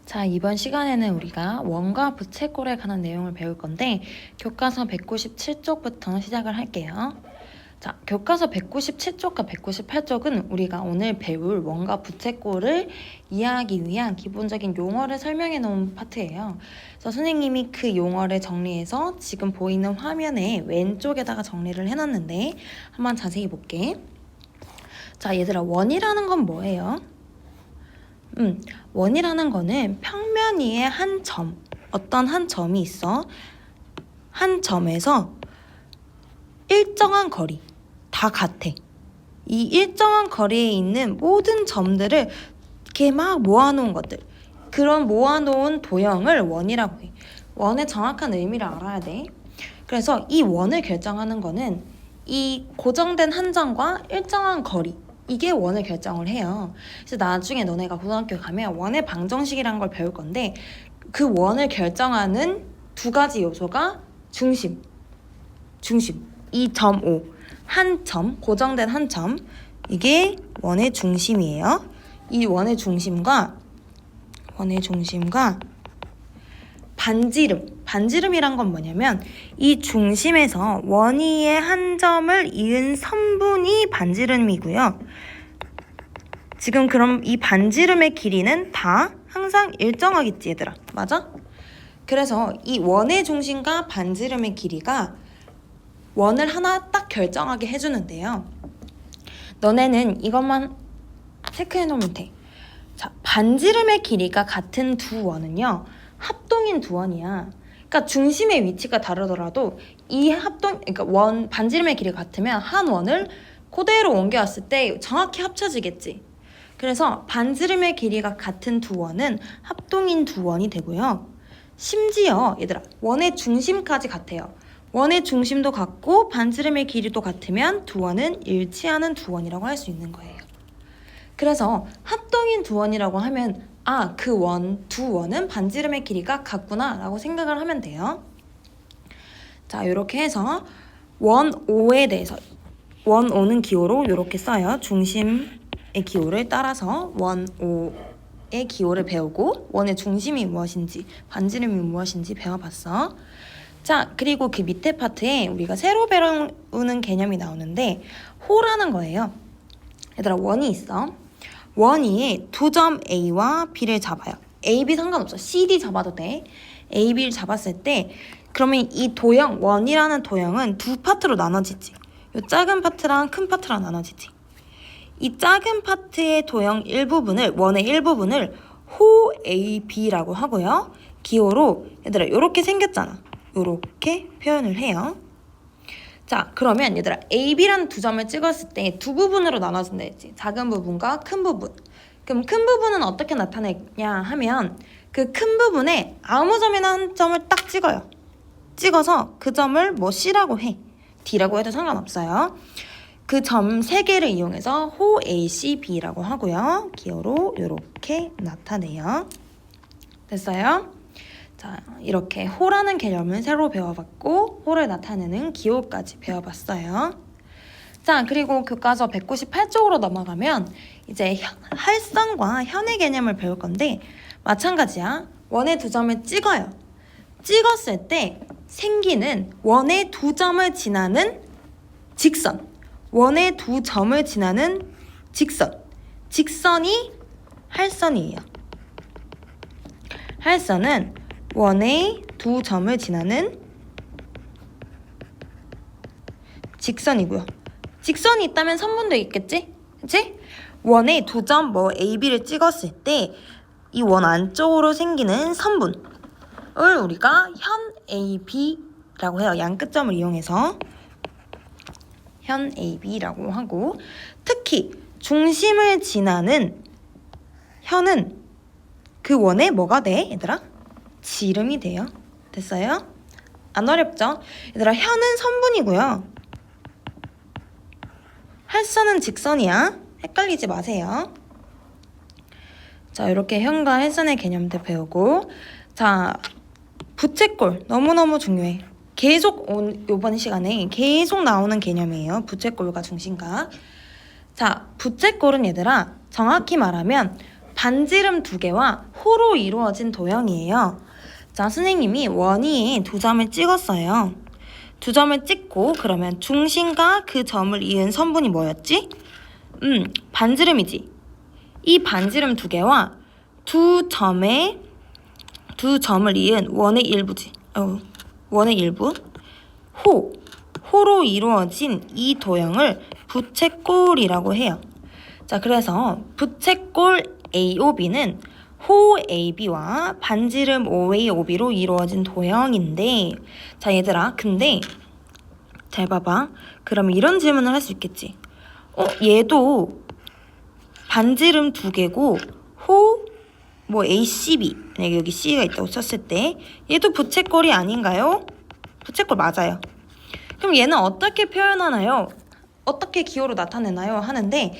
자, 이번 시간에는 우리가 원과 부채꼴에 관한 내용을 배울 건데 교과서 197쪽부터 시작을 할게요. 자, 교과서 197쪽과 198쪽은 우리가 오늘 배울 원과 부채꼴을 이해하기 위한 기본적인 용어를 설명해 놓은 파트예요. 그래서 선생님이 그 용어를 정리해서 지금 보이는 화면에 왼쪽에다가 정리를 해놨는데 한번 자세히 볼게. 자, 얘들아, 원이라는 건 뭐예요? 원이라는 거는 평면 위에 한 점, 어떤 한 점이 있어. 한 점에서 일정한 거리, 다 같아. 이 일정한 거리에 있는 모든 점들을 이렇게 막 모아놓은 것들, 그런 모아놓은 도형을 원이라고 해. 원의 정확한 의미를 알아야 돼. 그래서 이 원을 결정하는 거는 이 고정된 한 점과 일정한 거리, 이게 원을 결정을 해요. 그래서 나중에 너네가 고등학교 가면 원의 방정식이라는 걸 배울 건데 그 원을 결정하는 두 가지 요소가 중심, 2.5, 한 점, 고정된 한 점, 이게 원의 중심이에요. 이 원의 중심과 반지름이란 건 뭐냐면 이 중심에서 원 위에 한 점을 이은 선분이 반지름이고요. 지금 그럼 이 반지름의 길이는 다 항상 일정하겠지, 얘들아. 맞아? 그래서 이 원의 중심과 반지름의 길이가 원을 하나 딱 결정하게 해주는데요. 너네는 이것만 체크해 놓으면 돼. 자, 반지름의 길이가 같은 두 원은요, 합동인 두 원이야. 그러니까 중심의 위치가 다르더라도 이 그러니까 반지름의 길이가 같으면 한 원을 그대로 옮겨왔을 때 정확히 합쳐지겠지. 그래서 반지름의 길이가 같은 두 원은 합동인 두 원이 되고요. 심지어 얘들아, 원의 중심까지 같아요. 원의 중심도 같고 반지름의 길이도 같으면 두 원은 일치하는 두 원이라고 할 수 있는 거예요. 그래서 합동인 두 원이라고 하면 두 원은 반지름의 길이가 같구나 라고 생각을 하면 돼요. 자, 이렇게 해서 원 5에 대해서, 원 5는 기호로 이렇게 써요. 중심의 기호를 따라서 원 5의 기호를 배우고 원의 중심이 무엇인지, 반지름이 무엇인지 배워봤어. 자, 그리고 그 밑에 파트에 우리가 새로 배우는 개념이 나오는데 호라는 거예요. 얘들아, 원이 있어. 원 위에 두 점 A와 B를 잡아요. A, B 상관없어. C, D 잡아도 돼. A, B를 잡았을 때 그러면 이 도형, 원이라는 도형은 두 파트로 나눠지지. 이 작은 파트랑 큰 파트로 나눠지지. 이 작은 파트의 도형 원의 일부분을 호 A, B라고 하고요. 기호로 얘들아 이렇게 생겼잖아. 이렇게 표현을 해요. 자, 그러면 얘들아 A, B라는 두 점을 찍었을 때 두 부분으로 나눠진다 했지. 작은 부분과 큰 부분. 그럼 큰 부분은 어떻게 나타내냐 하면 그 큰 부분에 아무 점이나 한 점을 딱 찍어요. 찍어서 그 점을 뭐 C라고 해. D라고 해도 상관없어요. 그 점 세 개를 이용해서 호 A, C, B라고 하고요. 기호로 이렇게 나타내요. 됐어요? 자, 이렇게 호라는 개념을 새로 배워봤고 호를 나타내는 기호까지 배워봤어요. 자, 그리고 교과서 198쪽으로 넘어가면 이제 할선과 현의 개념을 배울 건데 마찬가지야. 원의 두 점을 찍어요. 찍었을 때 생기는 원의 두 점을 지나는 직선. 원의 두 점을 지나는 직선. 직선이 할선이에요. 할선은 원의 두 점을 지나는 직선이고요. 직선이 있다면 선분도 있겠지? 그치? 원의 두 점 A, B를 찍었을 때 이 원 안쪽으로 생기는 선분을 우리가 현 A, B라고 해요. 양 끝점을 이용해서 현 A, B라고 하고, 특히 중심을 지나는 현은 그 원의 뭐가 돼, 얘들아? 지름이 돼요. 됐어요? 안 어렵죠? 얘들아, 현은 선분이고요. 할선은 직선이야. 헷갈리지 마세요. 자, 이렇게 현과 할선의 개념들 배우고, 자, 부채꼴 너무너무 중요해. 이번 시간에 계속 나오는 개념이에요. 부채꼴과 중심각. 자, 부채꼴은 얘들아 정확히 말하면 반지름 두 개와 호로 이루어진 도형이에요. 자, 선생님이 원위에 두 점을 찍었어요. 두 점을 찍고 그러면 중심과 그 점을 이은 선분이 뭐였지? 반지름이지. 이 반지름 두 개와 두 점을 이은 원의 일부지. 원의 일부. 호로 이루어진 이 도형을 부채꼴이라고 해요. 자, 그래서 부채꼴 AOB는 호 AB와 반지름 OA OB로 이루어진 도형인데, 자 얘들아, 근데 잘 봐봐. 그럼 이런 질문을 할 수 있겠지. 얘도 반지름 두 개고 호 ACB, 만약에 여기 C가 있다고 쳤을 때 얘도 부채꼴이 아닌가요? 부채꼴 맞아요. 그럼 얘는 어떻게 표현하나요? 어떻게 기호로 나타내나요? 하는데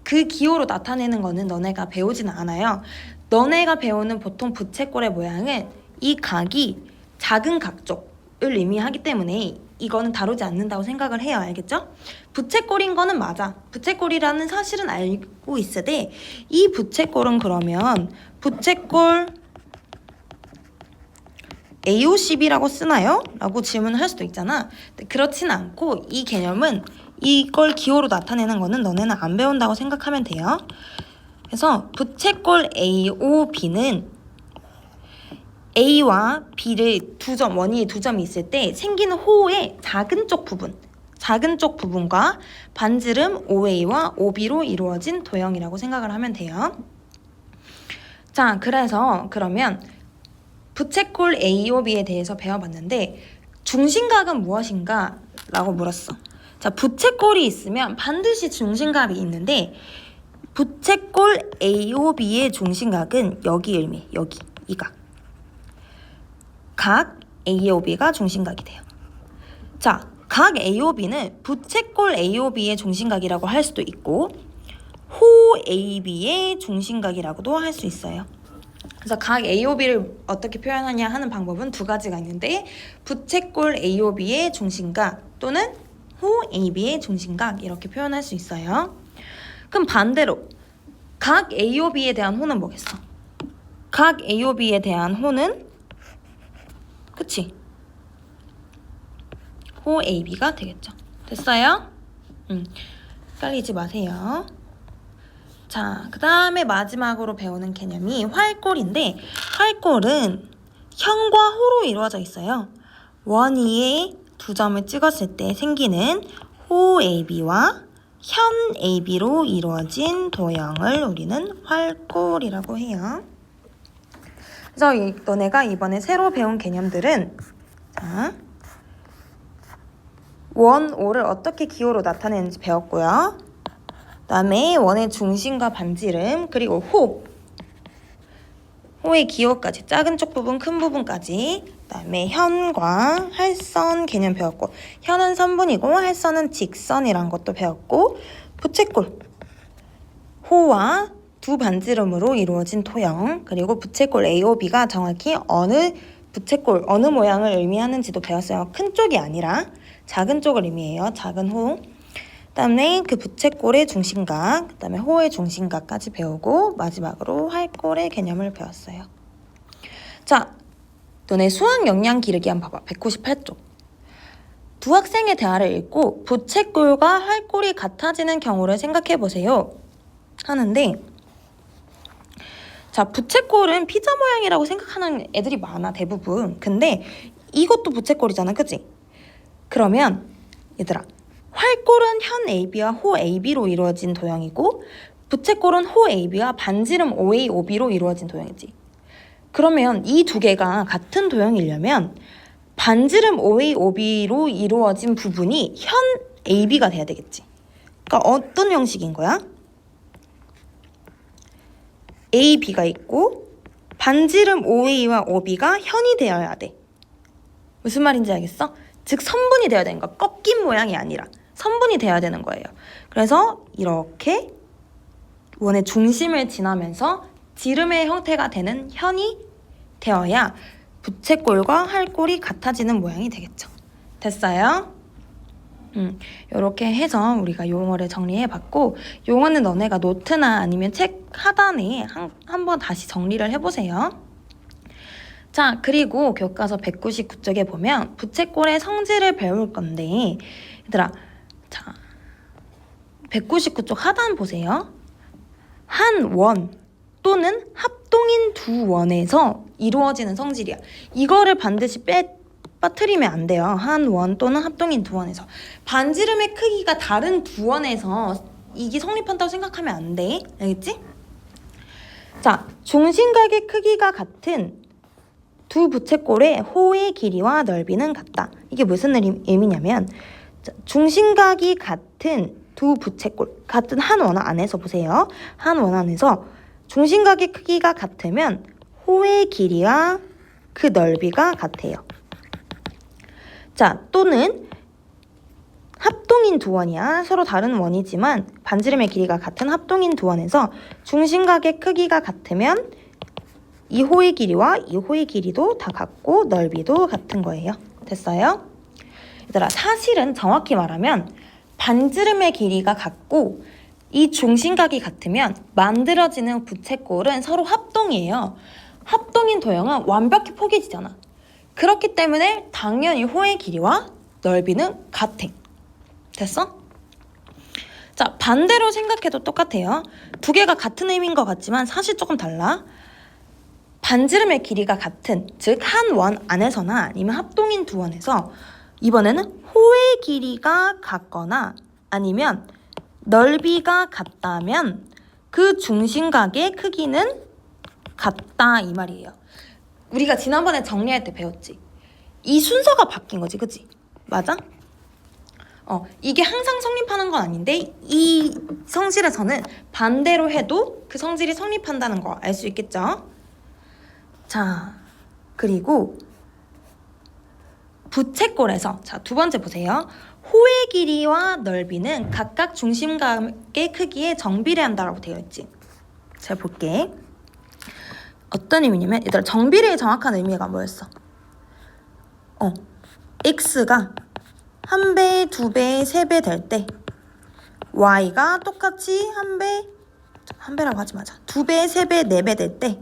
그 기호로 나타내는 거는 너네가 배우지는 않아요. 너네가 배우는 보통 부채꼴의 모양은 이 각이 작은 각 쪽을 의미하기 때문에 이거는 다루지 않는다고 생각을 해요. 알겠죠? 부채꼴인 거는 맞아. 부채꼴이라는 사실은 알고 있으되 이 부채꼴은 그러면 부채꼴 AOCB라고 쓰나요? 라고 질문을 할 수도 있잖아. 그렇진 않고 이 개념은 이걸 기호로 나타내는 거는 너네는 안 배운다고 생각하면 돼요. 그래서 부채꼴 AOB는 A와 B를 원위에 두 점이 있을 때 생기는 호의 작은 쪽 부분과 반지름 OA와 OB로 이루어진 도형이라고 생각을 하면 돼요. 자, 그래서 그러면 부채꼴 AOB에 대해서 배워봤는데 중심각은 무엇인가? 라고 물었어. 자, 부채꼴이 있으면 반드시 중심각이 있는데 부채꼴 AOB의 중심각은 여기 의미, 여기 이 각 AOB가 중심각이 돼요. 자, 각 AOB는 부채꼴 AOB의 중심각이라고 할 수도 있고 호 AB의 중심각이라고도 할 수 있어요. 그래서 각 AOB를 어떻게 표현하냐 하는 방법은 두 가지가 있는데 부채꼴 AOB의 중심각 또는 호 AB의 중심각 이렇게 표현할 수 있어요. 그럼 반대로 각 AOB에 대한 호는 뭐겠어? 각 AOB에 대한 호는 그치? 호 AB가 되겠죠. 됐어요? 헷갈리지 마세요. 자, 그 다음에 마지막으로 배우는 개념이 활꼴인데 활꼴은 현과 호로 이루어져 있어요. 원위에 두 점을 찍었을 때 생기는 호 AB와 현 AB로 이루어진 도형을 우리는 활꼴이라고 해요. 그래서 너네가 이번에 새로 배운 개념들은 자, 원, 오를 어떻게 기호로 나타내는지 배웠고요. 그 다음에 원의 중심과 반지름, 그리고 호의 기호까지, 작은 쪽 부분, 큰 부분까지, 그 다음에 현과 할선 개념 배웠고, 현은 선분이고 할선은 직선이란 것도 배웠고, 부채꼴, 호와 두 반지름으로 이루어진 토형, 그리고 부채꼴 AOB가 정확히 어느 부채꼴, 어느 모양을 의미하는지도 배웠어요. 큰 쪽이 아니라 작은 쪽을 의미해요. 작은 호. 그 다음에 그 부채꼴의 중심각, 그 다음에 호의 중심각까지 배우고 마지막으로 활꼴의 개념을 배웠어요. 자, 너네 수학 역량 기르기 한번 봐봐. 198쪽. 두 학생의 대화를 읽고 부채꼴과 활꼴이 같아지는 경우를 생각해보세요. 하는데 자, 부채꼴은 피자 모양이라고 생각하는 애들이 많아, 대부분. 근데 이것도 부채꼴이잖아, 그치? 그러면 얘들아, 활꼴은 현 AB와 호 AB로 이루어진 도형이고 부채꼴은 호 AB와 반지름 OA OB로 이루어진 도형이지. 그러면 이 두 개가 같은 도형이려면 반지름 OA OB로 이루어진 부분이 현 AB가 돼야 되겠지. 그러니까 어떤 형식인 거야? A, B가 있고 반지름 OA와 OB가 현이 되어야 돼. 무슨 말인지 알겠어? 즉 선분이 되어야 되는 거야. 꺾인 모양이 아니라 선분이 되어야 되는 거예요. 그래서 이렇게 원의 중심을 지나면서 지름의 형태가 되는 현이 되어야 부채꼴과 활꼴이 같아지는 모양이 되겠죠. 됐어요? 이렇게 해서 우리가 용어를 정리해봤고, 용어는 너네가 노트나 아니면 책 하단에 한번 다시 정리를 해보세요. 자, 그리고 교과서 199쪽에 보면 부채꼴의 성질을 배울 건데, 얘들아, 자, 199쪽 하단 보세요. 한 원 또는 합동인 두 원에서 이루어지는 성질이야. 이거를 반드시 빠뜨리면 안 돼요. 한 원 또는 합동인 두 원에서. 반지름의 크기가 다른 두 원에서 이게 성립한다고 생각하면 안 돼. 알겠지? 자, 중심각의 크기가 같은 두 부채꼴의 호의 길이와 넓이는 같다. 이게 무슨 의미냐면, 중심각이 같은 두 부채꼴, 같은 한 원 안에서 보세요. 한 원 안에서 중심각의 크기가 같으면 호의 길이와 그 넓이가 같아요. 자, 또는 합동인 두 원이야. 서로 다른 원이지만 반지름의 길이가 같은 합동인 두 원에서 중심각의 크기가 같으면 이 호의 길이와 이 호의 길이도 다 같고 넓이도 같은 거예요. 됐어요? 얘들아, 사실은 정확히 말하면 반지름의 길이가 같고 이 중심각이 같으면 만들어지는 부채꼴은 서로 합동이에요. 합동인 도형은 완벽히 포개지잖아. 그렇기 때문에 당연히 호의 길이와 넓이는 같아. 됐어? 자, 반대로 생각해도 똑같아요. 두 개가 같은 의미인 것 같지만 사실 조금 달라. 반지름의 길이가 같은, 즉 한 원 안에서나 아니면 합동인 두 원에서 이번에는 호의 길이가 같거나 아니면 넓이가 같다면 그 중심각의 크기는 같다 이 말이에요. 우리가 지난번에 정리할 때 배웠지. 이 순서가 바뀐 거지, 그치? 맞아? 이게 항상 성립하는 건 아닌데 이 성질에서는 반대로 해도 그 성질이 성립한다는 거 알 수 있겠죠? 자, 그리고 부채꼴에서, 자, 두 번째 보세요. 호의 길이와 넓이는 각각 중심각의 크기에 정비례한다라고 되어 있지. 잘 볼게. 어떤 의미냐면, 얘들아, 정비례의 정확한 의미가 뭐였어? x가 1배, 2배, 3배 될 때 y가 똑같이 1배라고 하지 마자. 2배, 3배, 4배 될 때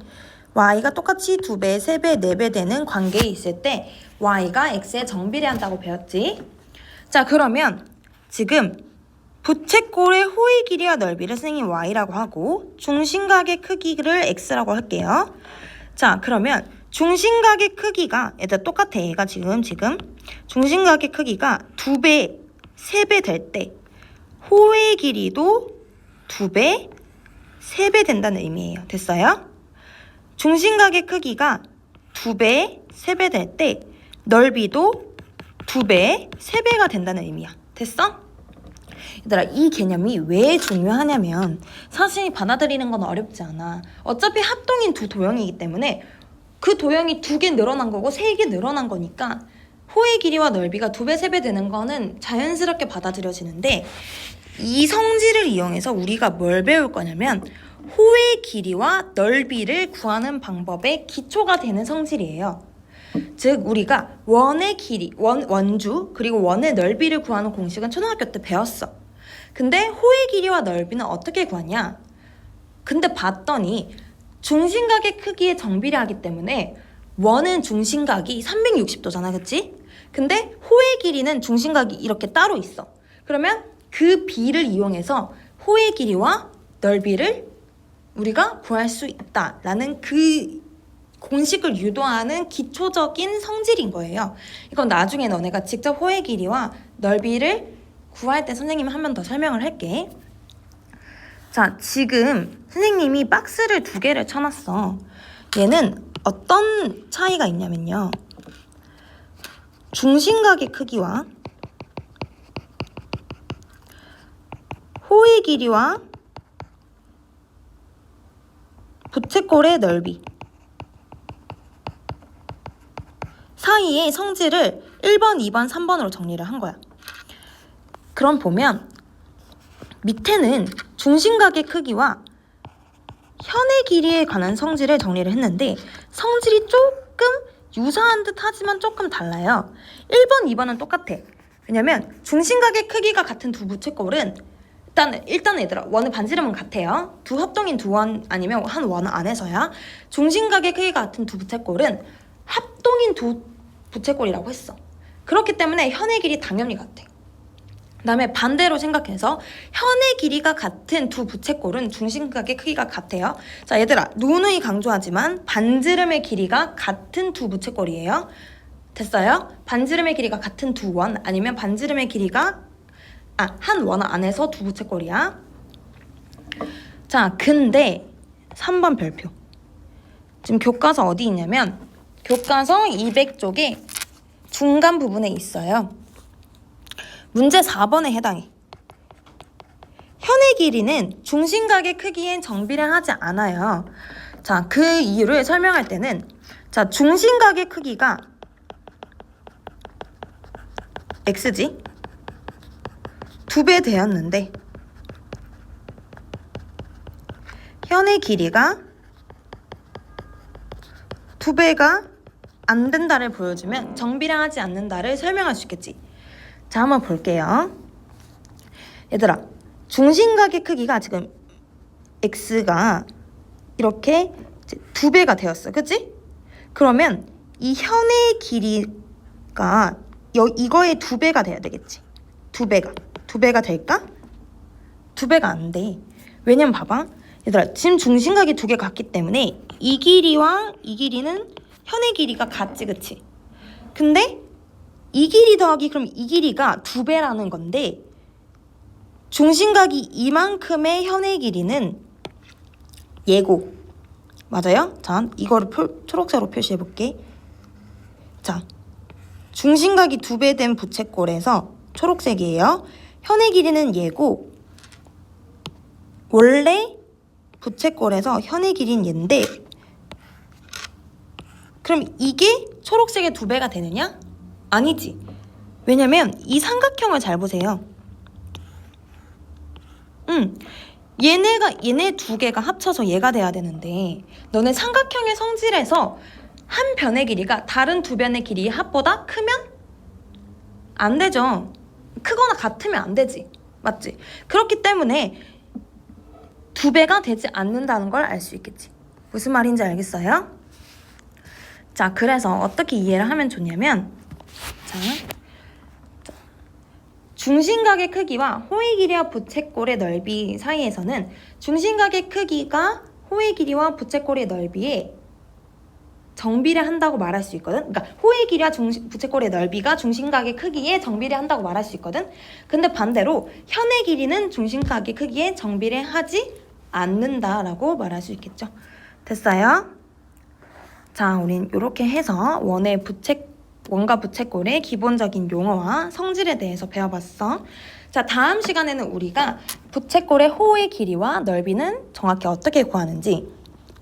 y가 똑같이 2배, 3배, 4배 되는 관계에 있을 때 y가 x에 정비례한다고 배웠지. 자, 그러면 지금 부채꼴의 호의 길이와 넓이를 선생님 y라고 하고 중심각의 크기를 x라고 할게요. 자, 그러면 중심각의 크기가 얘들 똑같아. 얘가 지금 중심각의 크기가 2배, 3배 될 때 호의 길이도 2배, 3배 된다는 의미예요. 됐어요? 중심각의 크기가 2배, 3배 될 때 넓이도 2배, 3배가 된다는 의미야. 됐어? 얘들아, 이 개념이 왜 중요하냐면 사실 받아들이는 건 어렵지 않아. 어차피 합동인 두 도형이기 때문에 그 도형이 2개 늘어난 거고 3개 늘어난 거니까 호의 길이와 넓이가 2배, 3배 되는 거는 자연스럽게 받아들여지는데 이 성질을 이용해서 우리가 뭘 배울 거냐면 호의 길이와 넓이를 구하는 방법의 기초가 되는 성질이에요. 즉 우리가 원의 길이, 원주 그리고 원의 넓이를 구하는 공식은 초등학교 때 배웠어. 근데 호의 길이와 넓이는 어떻게 구하냐? 근데 봤더니 중심각의 크기에 정비례하기 때문에 원은 중심각이 360도잖아, 그치? 근데 호의 길이는 중심각이 이렇게 따로 있어. 그러면 그 비를 이용해서 호의 길이와 넓이를 우리가 구할 수 있다라는 그 공식을 유도하는 기초적인 성질인 거예요. 이건 나중에 너네가 직접 호의 길이와 넓이를 구할 때 선생님이 한 번 더 설명을 할게. 자, 지금 선생님이 박스를 2개를 쳐놨어. 얘는 어떤 차이가 있냐면요. 중심각의 크기와 호의 길이와 부채꼴의 넓이 사이의 성질을 1번, 2번, 3번으로 정리를 한 거야. 그럼 보면 밑에는 중심각의 크기와 현의 길이에 관한 성질을 정리를 했는데 성질이 조금 유사한 듯 하지만 조금 달라요. 1번, 2번은 똑같아. 왜냐면 중심각의 크기가 같은 두 부채꼴은 일단 얘들아, 원의 반지름은 같아요. 두 합동인 두 원 아니면 한 원 안에서야. 중심각의 크기가 같은 두 부채꼴은 합동인 두 부채꼴이라고 했어. 그렇기 때문에 현의 길이 당연히 같아. 그 다음에 반대로 생각해서 현의 길이가 같은 두 부채꼴은 중심각의 크기가 같아요. 자, 얘들아, 누누이 강조하지만 반지름의 길이가 같은 두 부채꼴이에요. 됐어요? 반지름의 길이가 같은 두 원 아니면 반지름의 길이가 한 원 안에서 두 부채꼴이야. 자, 근데 3번 별표. 지금 교과서 어디 있냐면 교과서 200쪽에 중간 부분에 있어요. 문제 4번에 해당해. 현의 길이는 중심각의 크기엔 정비례하지 않아요. 자, 그 이유를 설명할 때는 자, 중심각의 크기가 x지? 2배 되었는데 현의 길이가 2배가 안 된다를 보여주면 정비례하지 않는다를 설명할 수 있겠지. 자, 한번 볼게요. 얘들아, 중심각의 크기가 지금 x가 이렇게 2배가 되었어. 그치? 그러면 이 현의 길이가 이거의 2배가 돼야 되겠지. 2배가 될까? 2배가 안 돼. 왜냐면 봐봐. 얘들아, 지금 중심각이 2개 같기 때문에 이 길이와 이 길이는 현의 길이가 같지, 그치? 근데 이 길이 더하기 그럼 이 길이가 2배라는 건데 중심각이 이만큼의 현의 길이는 얘고. 맞아요? 자, 이거를 초록색으로 표시해 볼게. 자, 중심각이 2배 된 부채꼴에서 초록색이에요. 현의 길이는 얘고 원래 부채꼴에서 현의 길이는 얘인데 그럼 이게 초록색의 2배가 되느냐? 아니지. 왜냐면 이 삼각형을 잘 보세요. 얘네 2개가 합쳐서 얘가 돼야 되는데 너네 삼각형의 성질에서 한 변의 길이가 다른 두 변의 길이의 합보다 크면 안 되죠. 크거나 같으면 안 되지. 맞지? 그렇기 때문에 2배가 되지 않는다는 걸 알 수 있겠지. 무슨 말인지 알겠어요? 자, 그래서 어떻게 이해를 하면 좋냐면 자, 중심각의 크기와 호의 길이와 부채꼴의 넓이 사이에서는 중심각의 크기가 호의 길이와 부채꼴의 넓이에 정비례한다고 말할 수 있거든. 그러니까 호의 길이와 부채꼴의 넓이가 중심각의 크기에 정비례한다고 말할 수 있거든. 근데 반대로 현의 길이는 중심각의 크기에 정비례하지 않는다라고 말할 수 있겠죠. 됐어요? 자, 우린 이렇게 해서 원과 부채꼴의 기본적인 용어와 성질에 대해서 배워봤어. 자, 다음 시간에는 우리가 부채꼴의 호의 길이와 넓이는 정확히 어떻게 구하는지,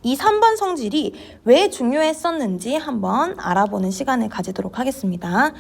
이 3번 성질이 왜 중요했었는지 한번 알아보는 시간을 가지도록 하겠습니다.